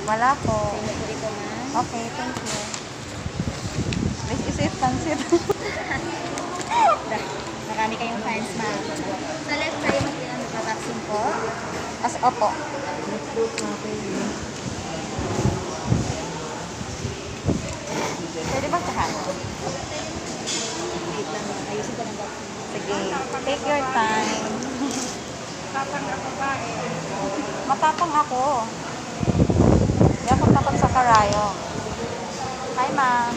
Wala po. Sa inyo po dito, ma'am. Okay, thank you. This is it, pansit. Marami kayong fans, ma'am. Sa left tayo magpapaksin po. Opo. Pwede ba tahan? Wait lang, ayusin ko ng box. Sige, take your time. Tapang na babae. Matapang ako. Hindi ako takot sa karayo. Hi, ma'am.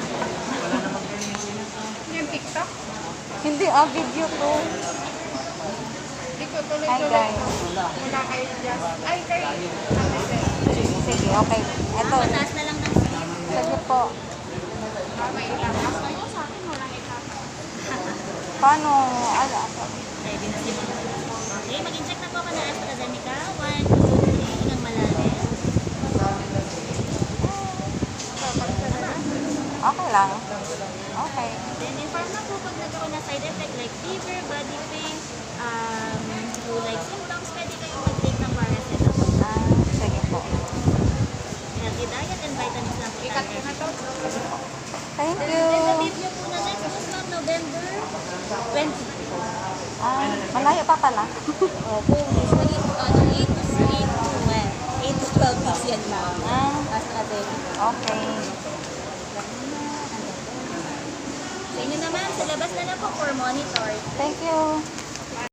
Yung TikTok? Hindi, video to. Dito Hi, guys. Mula kay Just. Ay, kay Sige, okay. Ito. Mataas na lang ng speed. Sige po. May itakas. Ayaw sa akin, walang itakas. Paano? Ready na si ma'am. Okay, mag-incheck na po ako ng AstraZeneca. 1, 2, 3. Ingang malalim. Okay lang. Okay. Then, inform na po pag nagkaroon na side effect like fever, body pain, flu-like symptoms, pwede kayong mag-take ng paracetamol. Sige po. Healthy diet and vitamins lang po. Ikat ko na to. Thank Then, you. the date nyo po na next month, ma'am, November 20. Malayo pa pala. Opo, usually, 8 to 12 weeks yan, ma'am. AstraZeneca. Okay. Sa inyo naman, sa labas na lang po for monitor. Thank you.